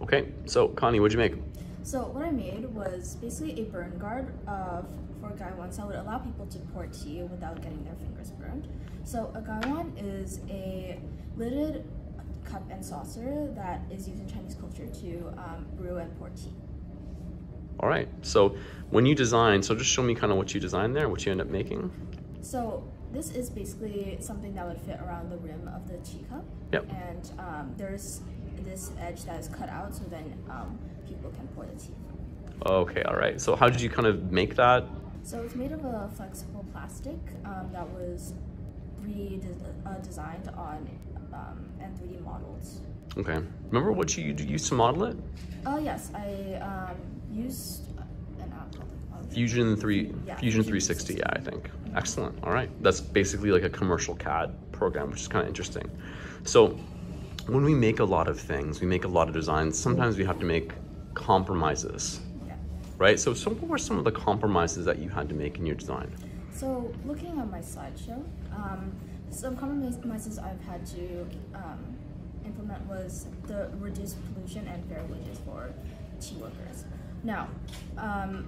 Okay, so Connie, what'd you make? So what I made was basically a burn guard for gaiwan that would allow people to pour tea without getting their fingers burned. So a gaiwan is a lidded cup and saucer that is used in Chinese culture to brew and pour tea. All right, so when you design, so just show me kind of what you designed there, what you end up making. So this is basically something that would fit around the rim of the teacup. Yep. And there's this edge that is cut out so then people can pour the tea. Okay, all right. So how did you kind of make that? So it's made of a flexible plastic that was designed on and 3D modeled. Okay. Remember what you used to model it? Yes, I used an app called Fusion 360, 360. yeah, I think. Excellent. All right. That's basically like a commercial CAD program, which is kind of interesting. So when we make a lot of things, we make a lot of designs, sometimes we have to make compromises, Yeah. right? So what were some of the compromises that you had to make in your design? So looking at my slideshow, some compromises I've had to implement was the reduced pollution and fair wages for tea workers. Now, the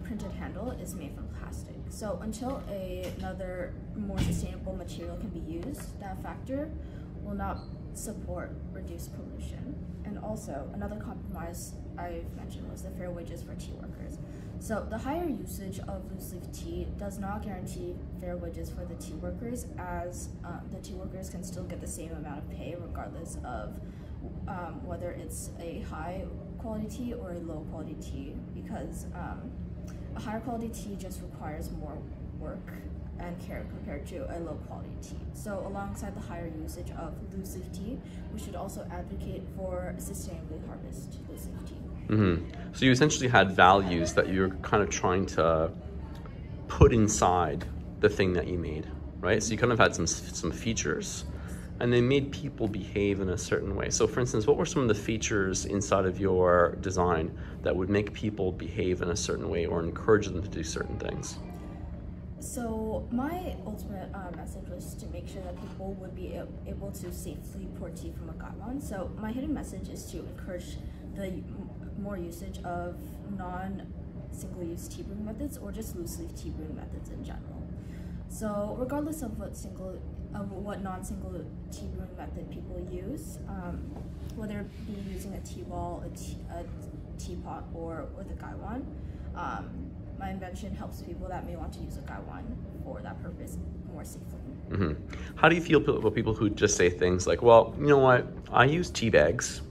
printed handle is made from plastic. So until another more sustainable material can be used, that factor will not support reduced pollution. And also, another compromise I've mentioned was the fair wages for tea workers. So the higher usage of loose leaf tea does not guarantee fair wages for the tea workers, as the tea workers can still get the same amount of pay regardless of whether it's a high quality tea or a low quality tea, because a higher quality tea just requires more work and care compared to a low quality tea. So alongside the higher usage of loose leaf tea, we should also advocate for sustainably harvest loose leaf tea. Mm-hmm. So you essentially had values that you're kind of trying to put inside the thing that you made, right? So you kind of had some features, and they made people behave in a certain way. So for instance, what were some of the features inside of your design that would make people behave in a certain way or encourage them to do certain things? So my ultimate message was to make sure that people would be able to safely pour tea from a gaiwan. So my hidden message is to encourage the more usage of non-single-use tea brewing methods or just loose-leaf tea brewing methods in general. So regardless of what non-single tea brewing method people use, whether it be using a tea ball, a teapot, or with a gaiwan, my invention helps people that may want to use a gaiwan for that purpose more safely. Mm-hmm. How do you feel about people who just say things like, well, you know what, I use tea bags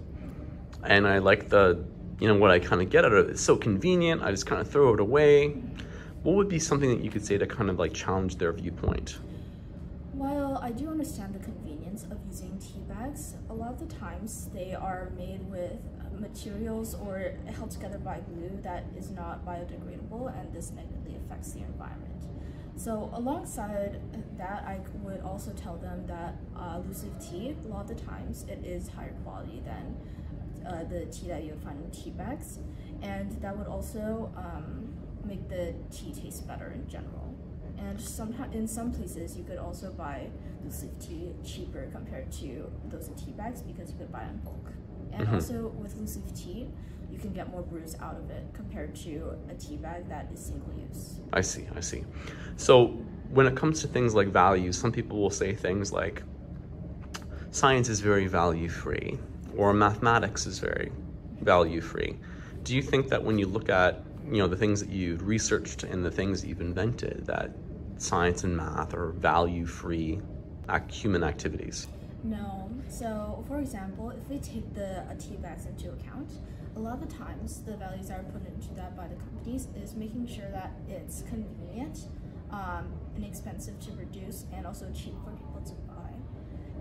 and I like what I kind of get out of it. It's so convenient, I just kind of throw it away. What would be something that you could say to kind of like challenge their viewpoint? While I do understand the convenience of using tea bags, a lot of the times they are made with materials or held together by glue that is not biodegradable, and this negatively affects the environment. So alongside that, I would also tell them that loose leaf tea, a lot of the times, it is higher quality than the tea that you would find in tea bags, and that would also make the tea taste better in general. And sometimes, in some places, you could also buy loose leaf tea cheaper compared to those in tea bags because you could buy it in bulk. And also with loose leaf tea, you can get more brews out of it compared to a tea bag that is single use. I see. So when it comes to things like values, some people will say things like science is very value free or mathematics is very value free. Do you think that when you look at the things that you've researched and the things that you've invented, that science and math are value free human activities? No. So, for example, if we take the tea bags into account, a lot of the times the values that are put into that by the companies is making sure that it's convenient, inexpensive to produce, and also cheap for people to buy.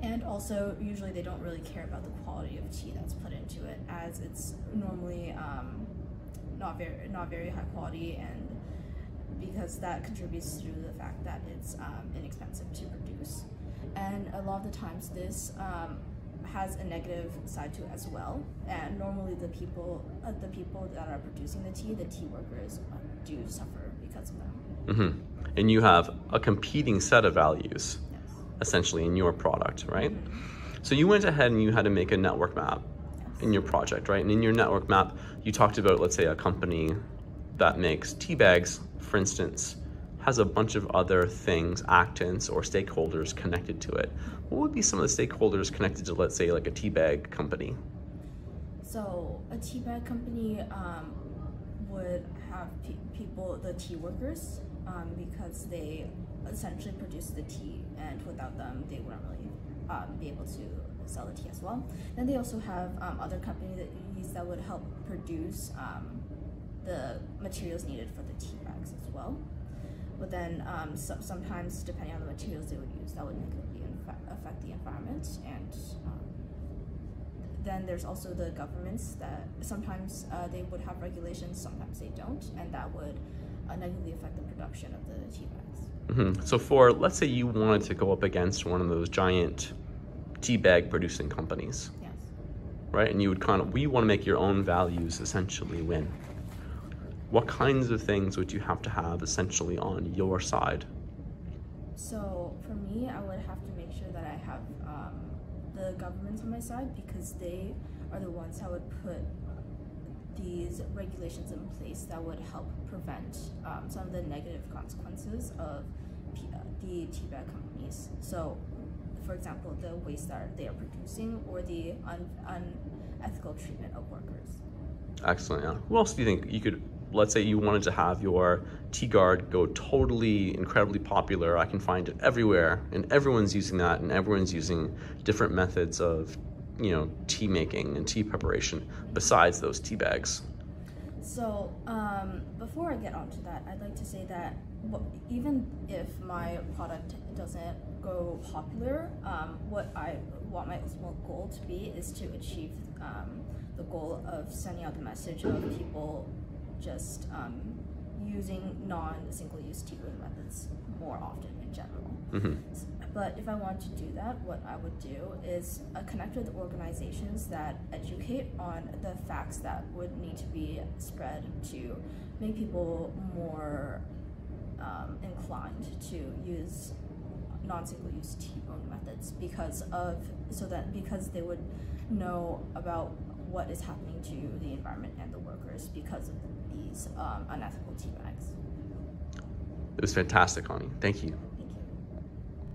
And also, usually they don't really care about the quality of tea that's put into it, as it's normally not very high quality, and because that contributes to the fact that it's inexpensive to produce. And a lot of the times this has a negative side to it as well. And normally the people that are producing the tea workers do suffer because of that. Mm-hmm. And you have a competing set of values, Yes. essentially, in your product, right? So you went ahead and you had to make a network map in your project, right? And in your network map, you talked about, let's say, a company that makes tea bags, for instance, has a bunch of other things, actants or stakeholders connected to it. What would be some of the stakeholders connected to, let's say, like a tea bag company? So a tea bag company would have people, the tea workers, because they essentially produce the tea, and without them, they wouldn't really be able to sell the tea as well. Then they also have other companies that would help produce the materials needed for the tea bags as well. But then sometimes, depending on the materials they would use, that would negatively affect the environment. And then there's also the governments that sometimes they would have regulations, sometimes they don't, and that would negatively affect the production of the tea bags. Mm-hmm. So for, let's say you wanted to go up against one of those giant tea bag producing companies, Yes. right? And you would we want to make your own values essentially win. What kinds of things would you have to have essentially on your side? So for me, I would have to make sure that I have the governments on my side, because they are the ones that would put these regulations in place that would help prevent some of the negative consequences of the tea bag companies. So, for example, the waste that they are producing, or the unethical treatment of workers. Excellent, yeah. Who else do you think you could, let's say you wanted to have your tea guard go totally incredibly popular, I can find it everywhere, and everyone's using that, and everyone's using different methods of, tea making and tea preparation besides those tea bags. So before I get onto that, I'd like to say that even if my product doesn't go popular, what I want my ultimate goal to be is to achieve the goal of sending out the message of people just using non-single-use tea brewing methods more often in general. Mm-hmm. But if I want to do that, what I would do is connect with organizations that educate on the facts that would need to be spread to make people more inclined to use non-single-use tea brewing methods, because they would know about what is happening to the environment and the workers because of these unethical tea bags. It was fantastic, Ani. Thank you.